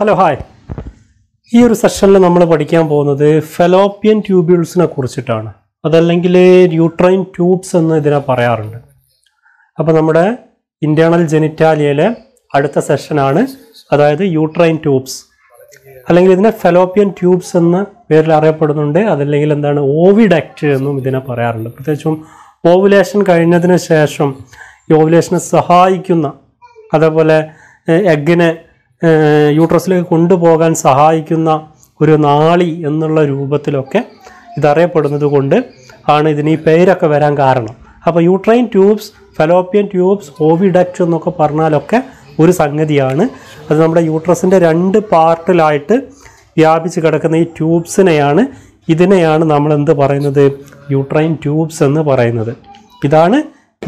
Hello hi. ഈ ഒരു സെഷനിൽ നമ്മൾ പഠിക്കാൻ പോകുന്നത് ഫെലോപ്പിയൻ ട്യൂബ്യൂൾസിനെ കുറിച്ചിട്ടാണ്. അതല്ലെങ്കിൽ യൂട്രൈൻ ട്യൂബ്സ് എന്ന് ഇതിനെ പറയാറുണ്ട്. അപ്പോൾ നമ്മുടെ ഇൻറ്റേർണൽ ജെനിറ്റാലിയയിലെ അടുത്ത സെഷനാണ്, അതായത് യൂട്രൈൻ ട്യൂബ്സ്, അല്ലെങ്കിൽ ഇതിനെ ഫെലോപ്പിയൻ ട്യൂബ്സ് എന്ന പേരിൽ അറിയപ്പെടുന്നുണ്ട്. അതല്ലെങ്കിൽ എന്താണ്, ഓവിഡക്റ്റ് എന്നും ഇതിനെ പറയാറുണ്ട്. പ്രത്യേകിച്ചും ഓവുലേഷൻ കഴിഞ്ഞതിന് ശേഷം ഈ ഓവുലേഷനെ സഹായിക്കുന്ന, അതേപോലെ എഗ്ഗിനെ യൂട്രസിലേക്ക് കൊണ്ടുപോകാൻ സഹായിക്കുന്ന ഒരു നാളി എന്നുള്ള രൂപത്തിലൊക്കെ ഇതറിയപ്പെടുന്നത് കൊണ്ട് ആണ് ഇതിന് ഈ പേരൊക്കെ വരാൻ കാരണം. അപ്പോൾ uterine tubes, fallopian tubes, oviduct എന്നൊക്കെ പറഞ്ഞാലൊക്കെ ഒരു സംഗതിയാണ്. അത് നമ്മുടെ യൂട്രസിൻ്റെ 2 പാർട്ടിലായിട്ട് വ്യാപിച്ച് കിടക്കുന്ന ഈ ട്യൂബ്സിനെയാണ്, ഇതിനെയാണ് നമ്മൾ എന്ത് പറയുന്നത്, യൂട്രൈൻ ട്യൂബ്സ് എന്ന് പറയുന്നത്. ഇതാണ്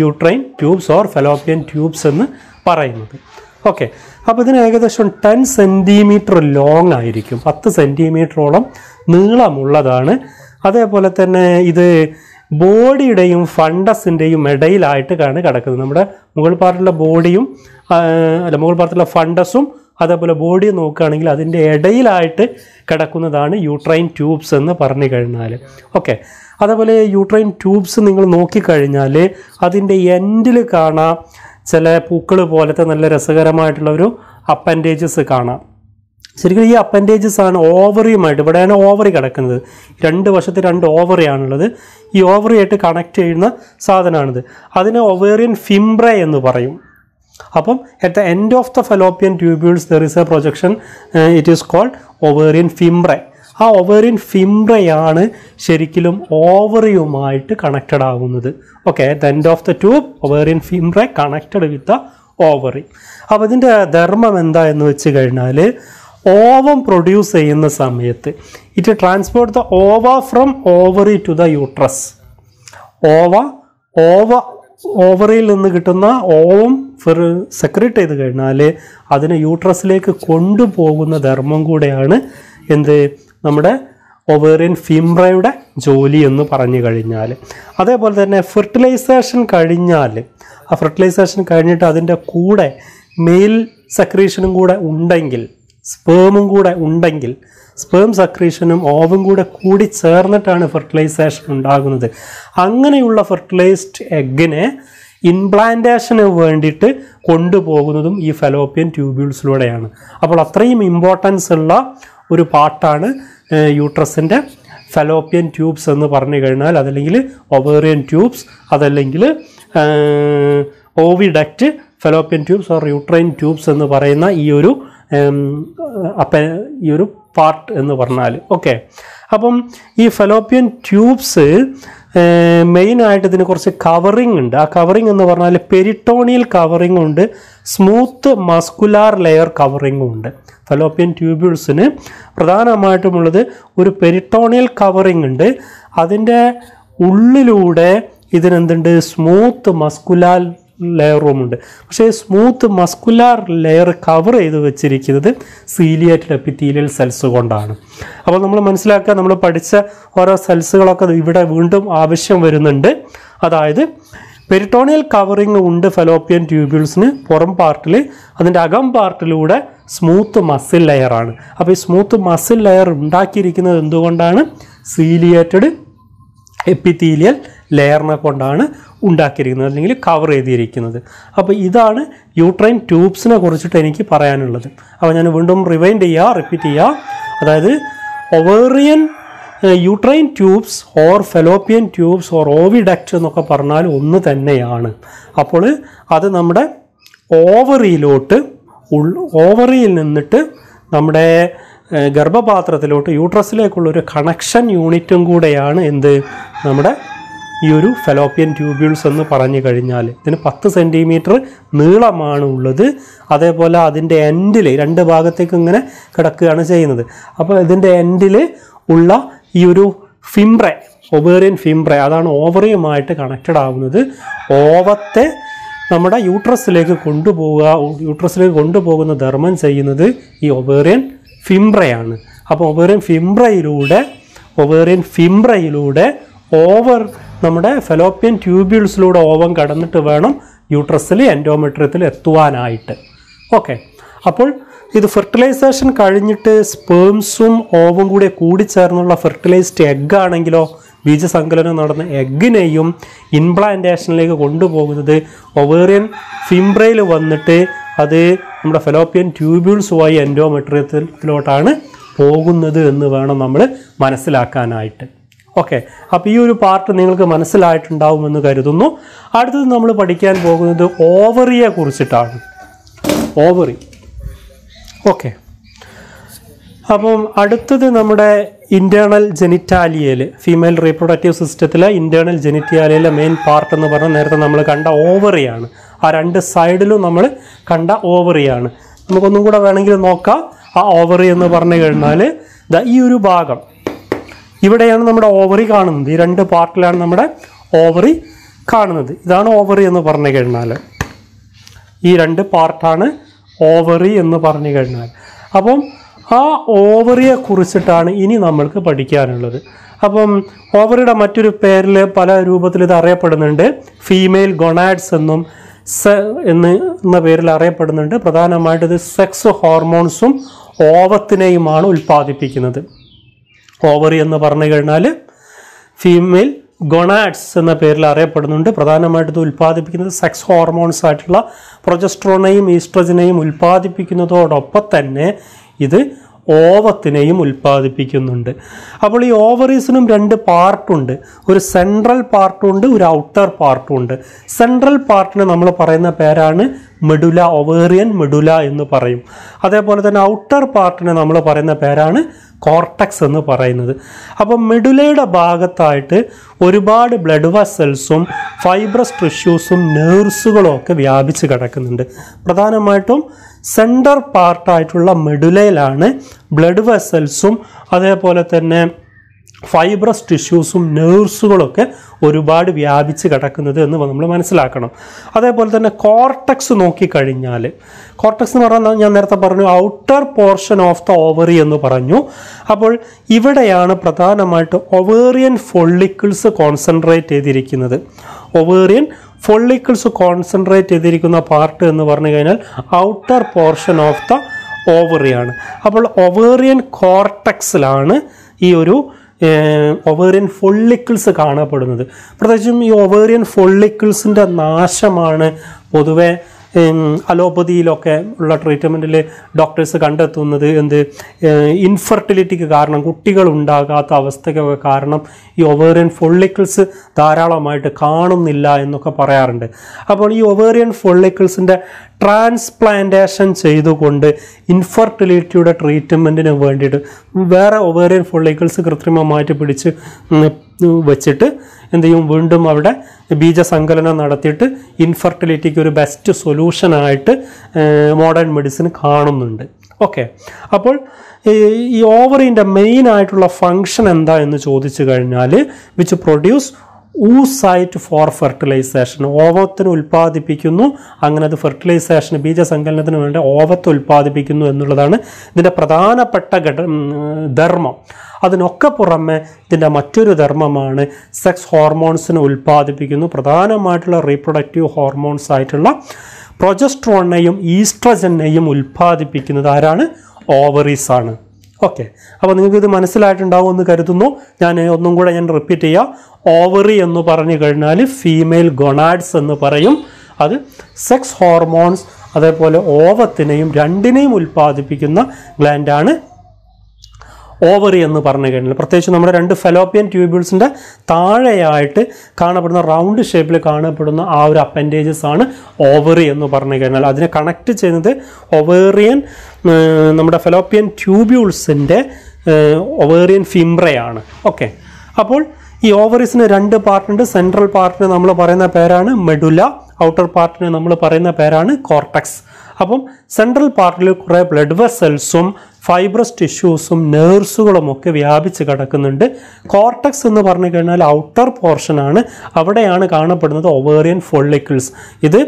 uterine tubes or fallopian tubes എന്ന് പറയുന്നത്. ഓക്കെ, അപ്പോൾ ഇതിന് ഏകദേശം 10 സെൻറ്റിമീറ്റർ ലോങ് ആയിരിക്കും, 10 സെൻറ്റിമീറ്ററോളം നീളമുള്ളതാണ്. അതേപോലെ തന്നെ ഇത് ബോഡിയുടെയും ഫണ്ടസിൻ്റെയും ഇടയിലായിട്ടാണ് കിടക്കുന്നത്. നമ്മുടെ മുകൾ പാർട്ടിലുള്ള ബോഡിയും മുകൾ പാർട്ടിലുള്ള ഫണ്ടസും അതേപോലെ ബോഡിയും നോക്കുകയാണെങ്കിൽ അതിൻ്റെ ഇടയിലായിട്ട് കിടക്കുന്നതാണ് യൂട്രൈൻ ട്യൂബ്സ് എന്ന് പറഞ്ഞു കഴിഞ്ഞാൽ. ഓക്കെ, അതേപോലെ യൂട്രൈൻ ട്യൂബ്സ് നിങ്ങൾ നോക്കിക്കഴിഞ്ഞാൽ അതിൻ്റെ എൻഡിൽ കാണാം ചില പൂക്കൾ പോലത്തെ നല്ല രസകരമായിട്ടുള്ള ഒരു അപ്പൻഡേജസ് കാണാം. ശരിക്കും ഈ അപ്പൻഡേജസ് ആണ് ഓവറിയുമായിട്ട്, ഇവിടെയാണ് ഓവറി കിടക്കുന്നത്, 2 വശത്ത് 2 ഓവറിയാണുള്ളത്. ഈ ഓവറിയായിട്ട് കണക്ട് ചെയ്യുന്ന സാധനമാണിത്. അതിനെ ഒവേറിയൻ ഫിംബ്രെ എന്ന് പറയും. അപ്പം at the end of the fallopian tubules there is a projection, it is called ovarian fimbriae. ആ ഒവേറിയൻ ഫിംബ്രയാണ് ശരിക്കും ഓവറിയുമായിട്ട് കണക്റ്റഡ് ആകുന്നത്. Okay, at the end of the tube ovarian fimbriae connected with the ovary. അപ്പോൾ ഇതിൻ്റെ ധർമ്മം എന്താ എന്ന് വെച്ച് കഴിഞ്ഞാൽ, ഓവം പ്രൊഡ്യൂസ് ചെയ്യുന്ന സമയത്ത് it transport the ova from ovary to the uterus. ഓവറിയിൽ നിന്ന് കിട്ടുന്ന ഓവം സെക്രീറ്റ് ചെയ്ത് കഴിഞ്ഞാൽ അതിനെ യൂട്രസിലേക്ക് കൊണ്ടുപോകുന്ന ധർമ്മം കൂടെയാണ് എന്ത്, നമ്മുടെ ഒവേറിയൻ ഫിംബ്രയുടെ ജോലി എന്ന് പറഞ്ഞു കഴിഞ്ഞാൽ. അതേപോലെ തന്നെ ഫെർട്ടിലൈസേഷൻ കഴിഞ്ഞാൽ, ആ ഫെർട്ടിലൈസേഷൻ കഴിഞ്ഞിട്ട് അതിൻ്റെ കൂടെ മെയിൽ സെക്രീഷനും കൂടെ ഉണ്ടെങ്കിൽ, സ്പേമും കൂടെ ഉണ്ടെങ്കിൽ, സ്പേം സെക്രീഷനും ഓവും കൂടി ചേർന്നിട്ടാണ് ഫെർട്ടിലൈസേഷൻ ഉണ്ടാകുന്നത്. അങ്ങനെയുള്ള ഫെർട്ടിലൈസ്ഡ് എഗ്ഗിനെ ഇംപ്ലാന്റേഷന് വേണ്ടിയിട്ട് കൊണ്ടുപോകുന്നതും ഈ ഫെലോപ്പിയൻ ട്യൂബ്യൂൾസിലൂടെയാണ്. അപ്പോൾ അത്രയും ഇമ്പോർട്ടൻസ് ഉള്ള ഒരു പാർട്ടാണ് യൂട്രസിൻ്റെ ഫെലോപ്പിയൻ ട്യൂബ്സ് എന്ന് പറഞ്ഞു കഴിഞ്ഞാൽ, അതല്ലെങ്കിൽ ഒവേറിയൻ ട്യൂബ്സ്, അതല്ലെങ്കിൽ oviduct, fallopian tubes or uterine tubes എന്ന് പറയുന്ന ഈ ഒരു പാർട്ട് എന്ന് പറഞ്ഞാൽ. ഓക്കെ, അപ്പം ഈ ഫെലോപ്പിയൻ ട്യൂബ്സ് മെയിനായിട്ട് ഇതിന് കുറച്ച് കവറിങ് ഉണ്ട്. ആ കവറിങ് എന്ന് പറഞ്ഞാൽ പെരിട്ടോണിയൽ കവറിങ് ഉണ്ട്, സ്മൂത്ത് മസ്കുലാർ ലെയർ കവറിങ്ങും ഉണ്ട്. ഫെലോപ്പിയൻ ട്യൂബ്യൂൾസിന് പ്രധാനമായിട്ടുമുള്ളത് ഒരു പെരിട്ടോണിയൽ കവറിങ് ഉണ്ട്. അതിൻ്റെ ഉള്ളിലൂടെ ഇതിനെന്തുണ്ട്, സ്മൂത്ത് മസ്കുലാർ ലെയറുമുണ്ട്. പക്ഷേ സ്മൂത്ത് മസ്കുലാർ ലെയർ കവർ ചെയ്ത് വെച്ചിരിക്കുന്നത് സീലിയേറ്റഡ് എപ്പിത്തീലിയൽ സെൽസ് കൊണ്ടാണ്. അപ്പോൾ നമ്മൾ മനസ്സിലാക്കുക, നമ്മൾ പഠിച്ച ഓരോ സെൽസുകളൊക്കെ ഇവിടെ വീണ്ടും ആവശ്യം വരുന്നുണ്ട്. അതായത് പെരിട്ടോണിയൽ കവറിങ് ഉണ്ട് ഫെലോപ്പിയൻ ട്യൂബ്യൂൾസിന് പുറം പാർട്ടിൽ, അതിൻ്റെ അകം പാർട്ടിലൂടെ സ്മൂത്ത് മസിൽ ലെയറാണ്. അപ്പോൾ ഈ സ്മൂത്ത് മസിൽ ലെയർ ഉണ്ടാക്കിയിരിക്കുന്നത് എന്തുകൊണ്ടാണ്, സീലിയേറ്റഡ് എപ്പിത്തീലിയൽ ലെയറിനെ കൊണ്ടാണ് ഉണ്ടാക്കിയിരിക്കുന്നത്, അല്ലെങ്കിൽ കവർ ചെയ്തിരിക്കുന്നത്. അപ്പോൾ ഇതാണ് യൂട്രൈൻ ട്യൂബ്സിനെ കുറിച്ചിട്ട് എനിക്ക് പറയാനുള്ളത്. അപ്പോൾ ഞാൻ വീണ്ടും റിപ്പീറ്റ് ചെയ്യുക. അതായത് ovarian uterine tubes or fallopian tubes or oviduct എന്നൊക്കെ പറഞ്ഞാൽ ഒന്ന് തന്നെയാണ്. അപ്പോൾ അത് നമ്മുടെ ഓവറിയിൽ നിന്നിട്ട് നമ്മുടെ ഗർഭപാത്രത്തിലോട്ട് യൂട്രസിലേക്കുള്ളൊരു കണക്ഷൻ യൂണിറ്റും കൂടെയാണ് എന്ത്, നമ്മുടെ ഈ ഒരു ഫെലോപ്പിയൻ ട്യൂബ്യൂൾസ് എന്ന് പറഞ്ഞു കഴിഞ്ഞാൽ. ഇതിന് 10 സെൻറ്റിമീറ്റർ നീളമാണ് ഉള്ളത്. അതേപോലെ അതിൻ്റെ എൻഡിൽ 2 ഭാഗത്തേക്ക് ഇങ്ങനെ കിടക്കുകയാണ് ചെയ്യുന്നത്. അപ്പോൾ ഇതിൻ്റെ എൻഡിൽ ഉള്ള ഈ ഒരു ഫിംബ്രെ, ഒവേറിയൻ ഫിംബ്രെ, അതാണ് ഓവറിയുമായിട്ട് കണക്റ്റഡ് ആവുന്നത്. ഓവത്തെ നമ്മുടെ യൂട്രസിലേക്ക് കൊണ്ടുപോകുന്ന ധർമ്മം ചെയ്യുന്നത് ഈ ഒവേറിയൻ ഫിംബ്രയാണ്. അപ്പോൾ ഒവേറിയൻ ഫിംബ്രയിലൂടെ നമ്മുടെ ഫെലോപ്പിയൻ ട്യൂബ്യൂൾസിലൂടെ ഓവം കടന്നിട്ട് വേണം യൂട്രസിൽ എൻഡോമെട്രിയത്തിൽ എത്തുവാനായിട്ട്. ഓക്കെ, അപ്പോൾ ഇത് ഫെർട്ടിലൈസേഷൻ കഴിഞ്ഞിട്ട് സ്പേംസും ഓവും കൂടി കൂടിച്ചേർന്നുള്ള ഫെർട്ടിലൈസ്ഡ് എഗ് ആണെങ്കിലോ ബീജസങ്കലനം നടന്ന എഗ്ഗിനെയും ഇംപ്ലാന്റേഷനിലേക്ക് കൊണ്ടുപോകുന്നത് ഒവേറിയൻ ഫിംബ്രയിൽ വന്നിട്ട് അത് നമ്മുടെ ഫെലോപ്പിയൻ ട്യൂബ്യൂൾസുമായി എൻഡോമെട്രിയത്തിലോട്ടാണ് പോകുന്നത് എന്ന് വേണം നമ്മൾ മനസ്സിലാക്കാനായിട്ട്. ഓക്കെ, അപ്പോൾ ഈ ഒരു പാർട്ട് നിങ്ങൾക്ക് മനസ്സിലായിട്ടുണ്ടാവുമെന്ന് കരുതുന്നു. അടുത്തത് നമ്മൾ പഠിക്കാൻ പോകുന്നത് ഓവറിയെ കുറിച്ചിട്ടാണ്. ഓവറി. ഓക്കെ, അപ്പം അടുത്തത് നമ്മുടെ ഇൻറ്റേർണൽ ജെനിറ്റാലിയയിൽ, ഫീമെയിൽ റീപ്രൊഡക്റ്റീവ് സിസ്റ്റത്തിലെ ഇൻറ്റേർണൽ ജെനിറ്റാലിയയിലെ മെയിൻ പാർട്ട് എന്ന് പറഞ്ഞാൽ നേരത്തെ നമ്മൾ കണ്ട ഓവറിയാണ്. ആ രണ്ട് സൈഡിലും നമ്മൾ കണ്ട ഓവറിയാണ്. നമുക്കൊന്നും കൂടെ വേണമെങ്കിൽ നോക്കാം. ആ ഓവറി എന്ന് പറഞ്ഞു കഴിഞ്ഞാൽ ഈ ഒരു ഭാഗം ഇവിടെയാണ് നമ്മുടെ ഓവറി കാണുന്നത്. ഈ രണ്ട് പാർട്ടിലാണ് നമ്മുടെ ഓവറി കാണുന്നത്. ഇതാണ് ഓവറി എന്ന് പറഞ്ഞു കഴിഞ്ഞാൽ, ഈ രണ്ട് പാർട്ടാണ് ഓവറി എന്ന് പറഞ്ഞു കഴിഞ്ഞാൽ. അപ്പം ആ ഓവറിയെ കുറിച്ചിട്ടാണ് ഇനി നമ്മൾക്ക് പഠിക്കാനുള്ളത്. അപ്പം ഓവറിയുടെ മറ്റൊരു പേരിൽ പല രൂപത്തിൽ ഇത് അറിയപ്പെടുന്നുണ്ട്. ഫീമെയിൽ ഗൊണാഡ്സ് എന്നും എന്ന പേരിൽ അറിയപ്പെടുന്നുണ്ട്. പ്രധാനമായിട്ട് ഇത് സെക്സ് ഹോർമോൺസും ഓവത്തിനെയുമാണ് ഉൽപ്പാദിപ്പിക്കുന്നത്. ഓവറി എന്ന് പറഞ്ഞു കഴിഞ്ഞാൽ ഫീമെയിൽ ഗൊണാഡ്സ് എന്ന പേരിൽ അറിയപ്പെടുന്നുണ്ട്. പ്രധാനമായിട്ട് ഇത് ഉൽപ്പാദിപ്പിക്കുന്നത് സെക്സ് ഹോർമോൺസ് ആയിട്ടുള്ള പ്രൊജസ്ട്രോണിനെയും ഈസ്ട്രജനെയും ഉൽപ്പാദിപ്പിക്കുന്നതോടൊപ്പം തന്നെ ഇത് ഓവത്തിനെയും ഉൽപ്പാദിപ്പിക്കുന്നുണ്ട്. അപ്പോൾ ഈ ഓവറീസിനും രണ്ട് പാർട്ടുണ്ട്. ഒരു സെൻട്രൽ പാർട്ടുണ്ട്, ഒരു ഔട്ടർ പാർട്ടുണ്ട്. സെൻട്രൽ പാർട്ടിന് നമ്മൾ പറയുന്ന പേരാണ് മെഡുല, ഒവേറിയൻ മെഡുല എന്ന് പറയും. അതേപോലെ തന്നെ ഔട്ടർ പാർട്ടിന് നമ്മൾ പറയുന്ന പേരാണ് കോർട്ടക്സ് എന്ന് പറയുന്നത്. അപ്പം മെഡുലയുടെ ഭാഗത്തായിട്ട് ഒരുപാട് ബ്ലഡ് വെസൽസും ഫൈബ്രസ് ടിഷ്യൂസും നെർവ്സുകളും ഒക്കെ വ്യാപിച്ച് കിടക്കുന്നുണ്ട്. പ്രധാനമായിട്ടും സെൻറ്റർ പാർട്ടായിട്ടുള്ള മെഡുലയിലാണ് ബ്ലഡ് വെസൽസും അതേപോലെ തന്നെ ഫൈബ്രസ് ടിഷ്യൂസും നെർവ്സുകളൊക്കെ ഒരുപാട് വ്യാപിച്ച് കിടക്കുന്നത് എന്ന് നമ്മൾ മനസ്സിലാക്കണം. അതേപോലെ തന്നെ കോർട്ടക്സ് നോക്കിക്കഴിഞ്ഞാൽ, കോർട്ടക്സ് എന്ന് പറഞ്ഞാൽ ഞാൻ നേരത്തെ പറഞ്ഞു outer portion of the ovary എന്ന് പറഞ്ഞു. അപ്പോൾ ഇവിടെയാണ് പ്രധാനമായിട്ട് ഒവേറിയൻ ഫോളിക്കിൾസ് കോൺസെൻട്രേറ്റ് ചെയ്തിരിക്കുന്നത്. ഒവേറിയൻ ഫോളിക്കിൾസ് കോൺസെൻട്രേറ്റ് ചെയ്തിരിക്കുന്ന പാർട്ട് എന്ന് പറഞ്ഞു കഴിഞ്ഞാൽ ഔട്ടർ പോർഷൻ ഓഫ് ദ ഓവറിയാണ്. അപ്പോൾ ഒവേറിയൻ കോർട്ടക്സിലാണ് ഈ ഒരു ഒവേറിയൻ ഫോളിക്കിൾസ് കാണപ്പെടുന്നത്. പ്രത്യേകിച്ചും ഈ ഒവേറിയൻ ഫോളിക്കിൾസിൻ്റെ നാശമാണ് പൊതുവെ അലോപ്പതിയിലൊക്കെ ഉള്ള ട്രീറ്റ്മെൻറ്റിൽ ഡോക്ടേഴ്സ് കണ്ടെത്തുന്നത്. ഇൻഫെർട്ടിലിറ്റിക്ക് കാരണം, കുട്ടികൾ ഉണ്ടാകാത്ത അവസ്ഥയ്ക്കൊക്കെ കാരണം ഈ ഒവേറിയൻ ഫോളിക്കിൾസ് ധാരാളമായിട്ട് കാണുന്നില്ല എന്നൊക്കെ പറയാറുണ്ട്. അപ്പോൾ ഈ ഒവേറിയൻ ഫോളിക്കിൾസിൻ്റെ ട്രാൻസ്പ്ലാന്റേഷൻ ചെയ്തുകൊണ്ട് ഇൻഫെർട്ടിലിറ്റിയുടെ ട്രീറ്റ്മെൻറ്റിന് വേണ്ടിയിട്ട് വേറെ ഒവേറിയൻ ഫോളിക്കിൾസ് കൃത്രിമമായിട്ട് പിടിച്ച് വെച്ചിട്ട് എന്ത് ചെയ്യും, വീണ്ടും അവിടെ ബീജസങ്കലനം നടത്തിയിട്ട് ഇൻഫെർട്ടിലിറ്റിക്ക് ഒരു ബെസ്റ്റ് സൊല്യൂഷനായിട്ട് മോഡേൺ മെഡിസിൻ കാണുന്നുണ്ട്. ഓക്കെ, അപ്പോൾ ഈ ഓവറിൻ്റെ മെയിൻ ആയിട്ടുള്ള ഫങ്ഷൻ എന്താ എന്ന് ചോദിച്ചു കഴിഞ്ഞാൽ which produce oocyte for fertilization, ഓവത്തിന് ഉൽപ്പാദിപ്പിക്കുന്നു. അങ്ങനെ അത് ഫെർട്ടിലൈസേഷൻ ബീജസങ്കലനത്തിന് വേണ്ടി ഓവത്ത് ഉൽപ്പാദിപ്പിക്കുന്നു എന്നുള്ളതാണ് ഇതിൻ്റെ പ്രധാനപ്പെട്ട ധർമ്മം. അതിനൊക്കെ പുറമെ ഇതിൻ്റെ മറ്റൊരു ധർമ്മമാണ് സെക്സ് ഹോർമോൺസിനെ ഉൽപ്പാദിപ്പിക്കുന്നു. പ്രധാനമായിട്ടുള്ള റീപ്രൊഡക്റ്റീവ് ഹോർമോൺസ് ആയിട്ടുള്ള പ്രൊജസ്ട്രോണിനെയും ഈസ്ട്രജനെയും ഉൽപ്പാദിപ്പിക്കുന്നത് ആരാണ്? ഓവറീസ് ആണ്. ഓക്കെ, അപ്പോൾ നിങ്ങൾക്ക് ഇത് മനസ്സിലായിട്ടുണ്ടാവുമെന്ന് കരുതുന്നു. ഞാൻ ഒന്നും കൂടെ റിപ്പീറ്റ് ചെയ്യാം. ഓവറി എന്ന് പറഞ്ഞു കഴിഞ്ഞാൽ ഫീമെയിൽ ഗൊണാഡ്സ് എന്ന് പറയും. അത് സെക്സ് ഹോർമോൺസ് അതേപോലെ ഓവത്തിനെയും രണ്ടിനെയും ഉൽപ്പാദിപ്പിക്കുന്ന ഗ്ലാൻഡാണ് ഓവറി എന്ന് പറഞ്ഞു കഴിഞ്ഞാൽ. പ്രത്യേകിച്ച് നമ്മുടെ രണ്ട് ഫെലോപ്പിയൻ ട്യൂബ്യൂൾസിൻ്റെ താഴെയായിട്ട് കാണപ്പെടുന്ന റൗണ്ട് ഷേപ്പിൽ കാണപ്പെടുന്ന ആ ഒരു അപ്പൻഡേജസ് ആണ് ഓവറി എന്ന് പറഞ്ഞു കഴിഞ്ഞാൽ. അതിനെ കണക്ട് ചെയ്യുന്നത് ഒവേറിയൻ നമ്മുടെ ഫെലോപ്പിയൻ ട്യൂബ്യൂൾസിൻ്റെ ഒവേറിയൻ ഫിംബ്രയാണ്. ഓക്കെ, അപ്പോൾ ഈ ഓവറീസിന് രണ്ട് പാർട്ടുണ്ട്. സെൻട്രൽ പാർട്ടിന് നമ്മൾ പറയുന്ന പേരാണ് മെഡുല, ഔട്ടർ പാർട്ടിന് നമ്മൾ പറയുന്ന പേരാണ് കോർട്ടക്സ്. അപ്പം സെൻട്രൽ പാർട്ടിൽ കുറേ ബ്ലഡ് വെസൽസും ഫൈബ്രസ് ടിഷ്യൂസും നെർവ്സുകളും ഒക്കെ വ്യാപിച്ച് കിടക്കുന്നുണ്ട്. കോർട്ടക്സ് എന്ന് പറഞ്ഞു കഴിഞ്ഞാൽ ഔട്ടർ പോർഷനാണ്, അവിടെയാണ് കാണപ്പെടുന്നത് ഒവേറിയൻ ഫോളിക്കിൾസ്. ഇത്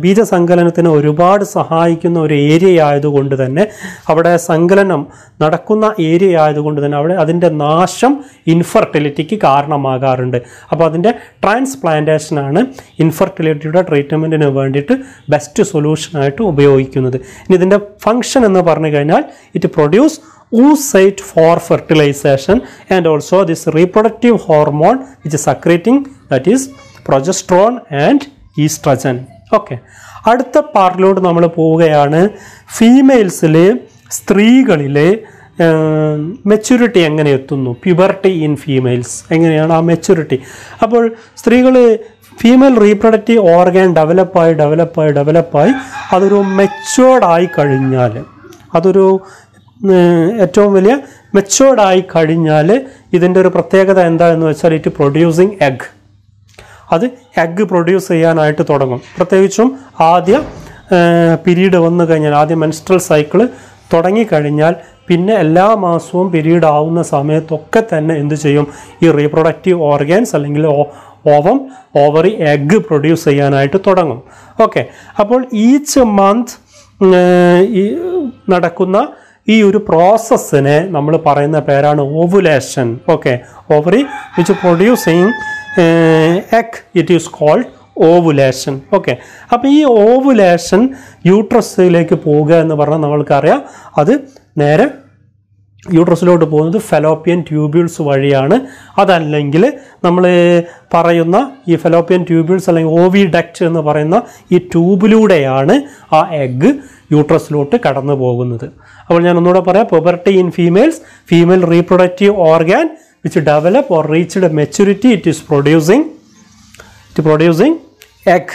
ബീജസങ്കലനത്തിന് ഒരുപാട് സഹായിക്കുന്ന ഒരു ഏരിയ ആയതുകൊണ്ട് തന്നെ, അവിടെ സങ്കലനം നടക്കുന്ന ഏരിയ ആയതുകൊണ്ട് തന്നെ അവിടെ അതിൻ്റെ നാശം ഇൻഫെർട്ടിലിറ്റിക്ക് കാരണമാകാറുണ്ട്. അപ്പോൾ അതിൻ്റെ ട്രാൻസ്പ്ലാന്റേഷനാണ് ഇൻഫെർട്ടിലിറ്റിയുടെ ട്രീറ്റ്മെൻറ്റിന് വേണ്ടിയിട്ട് ബെസ്റ്റ് സൊല്യൂഷനായിട്ട് ഉപയോഗിക്കുന്നത്. ഇനി ഇതിൻ്റെ ഫങ്ഷൻ എന്ന് പറഞ്ഞു കഴിഞ്ഞാൽ it produce oocyte for fertilization and also this reproductive hormone which is secreting, that is progesterone and estrogen. Okay, അടുത്ത പാർട്ടിലോട്ട് നമ്മൾ പോവുകയാണ്. ഫീമെയിൽസിൽ സ്ത്രീകളിൽ മെച്യൂരിറ്റി എങ്ങനെ എത്തുന്നു, പ്യൂബർട്ടി ഇൻ ഫീമെയിൽസ് എങ്ങനെയാണ് ആ മെച്യൂരിറ്റി. അപ്പോൾ സ്ത്രീകൾ ഫീമെയിൽ റീപ്രൊഡക്റ്റീവ് ഓർഗൻ ഡെവലപ്പായി അതൊരു മെച്യൂർഡായി കഴിഞ്ഞാൽ, അതൊരു ഏറ്റവും വലിയ മെച്യൂർഡായി കഴിഞ്ഞാൽ ഇതിൻ്റെ ഒരു പ്രത്യേകത എന്താണെന്ന് വെച്ചാൽ ഇറ്റ് പ്രൊഡ്യൂസിങ് എഗ്. അത് എഗ് പ്രൊഡ്യൂസ് ചെയ്യാനായിട്ട് തുടങ്ങും. പ്രത്യേകിച്ചും ആദ്യ പീരീഡ് വന്നു കഴിഞ്ഞാൽ, ആദ്യ മെൻസ്ട്രൽ സൈക്കിള് തുടങ്ങിക്കഴിഞ്ഞാൽ പിന്നെ എല്ലാ മാസവും പീരീഡ് ആവുന്ന സമയത്തൊക്കെ തന്നെ എന്ത് ചെയ്യും, ഈ റീപ്രൊഡക്റ്റീവ് ഓർഗൻസ് അല്ലെങ്കിൽ ഓവറി എഗ് പ്രൊഡ്യൂസ് ചെയ്യാനായിട്ട് തുടങ്ങും. ഓക്കെ, അപ്പോൾ ഈച്ച് മന്ത് ഈ നടക്കുന്ന ഈ ഒരു പ്രോസസ്സിനെ നമ്മൾ പറയുന്ന പേരാണ് ovulation. Okay, ovary which producing egg, it is called ovulation. Okay, അപ്പോൾ ഈ ഓവുലേഷൻ യൂട്രസിലേക്ക് പോവുക എന്ന് പറഞ്ഞാൽ നമ്മൾക്കറിയാം, അത് നേരെ യൂട്രസിലോട്ട് പോകുന്നത് ഫെലോപ്പിയൻ ട്യൂബ്യൂൾസ് വഴിയാണ്. അതല്ലെങ്കിൽ നമ്മൾ പറയുന്ന ഈ ഫെലോപ്പിയൻ ട്യൂബ്യൂൾസ് അല്ലെങ്കിൽ ഓവിഡക്റ്റ് എന്ന് പറയുന്ന ഈ ട്യൂബിലൂടെയാണ് ആ എഗ്ഗ് യൂട്രസിലോട്ട് കടന്നു പോകുന്നത്. അപ്പോൾ ഞാൻ ഒന്നുകൂടെ പറയാം, puberty in females, female reproductive organ which develop or reached maturity, it is producing egg.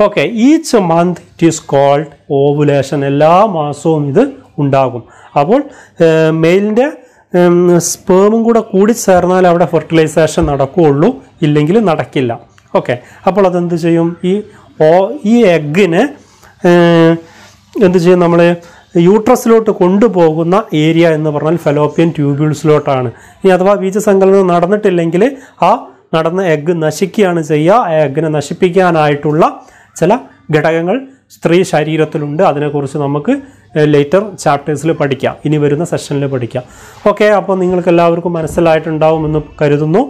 Okay, each month it is called ovulation. എല്ലാ മാസവും ഇത് ഉണ്ടാകും. അപ്പോൾ മെയിലിൻ്റെ സ്പേമും കൂടെ കൂടിച്ചേർന്നാൽ അവിടെ ഫെർട്ടിലൈസേഷൻ നടക്കുകയുള്ളൂ, ഇല്ലെങ്കിൽ നടക്കില്ല. ഓക്കെ, അപ്പോൾ അതെന്ത് ചെയ്യും, ഈ എഗ്ഗിന് എന്ത് ചെയ്യും, നമ്മൾ യൂട്രസിലോട്ട് കൊണ്ടുപോകുന്ന ഏരിയ എന്ന് പറഞ്ഞാൽ ഫെലോപ്പിയൻ ട്യൂബ്യൂൾസിലോട്ടാണ്. ഇനി അഥവാ ബീജസങ്കലനം നടന്നിട്ടില്ലെങ്കിൽ ആ നടന്ന എഗ്ഗ് നശിക്കുകയാണ് ചെയ്യുക. ആ എഗ്ഗിനെ നശിപ്പിക്കാനായിട്ടുള്ള ചില ഘടകങ്ങൾ സ്ത്രീ ശരീരത്തിലുണ്ട്. അതിനെക്കുറിച്ച് നമുക്ക് ലേറ്റർ ചാപ്റ്റേഴ്സിൽ പഠിക്കാം, ഇനി വരുന്ന സെഷനിൽ പഠിക്കാം. ഓക്കെ, അപ്പോൾ നിങ്ങൾക്ക് എല്ലാവർക്കും മനസ്സിലായിട്ടുണ്ടാവുമെന്ന് കരുതുന്നു.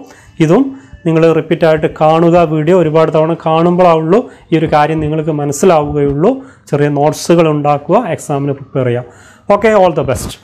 ഇതും നിങ്ങൾ റിപ്പീറ്റായിട്ട് കാണുക. വീഡിയോ ഒരുപാട് തവണ കാണുമ്പോഴാവുള്ളൂ ഈ ഒരു കാര്യം നിങ്ങൾക്ക് മനസ്സിലാവുകയുള്ളൂ. ചെറിയ നോട്ട്സുകൾ ഉണ്ടാക്കുക, എക്സാമിന് പ്രിപ്പയർ ചെയ്യാം. Okay, all the best.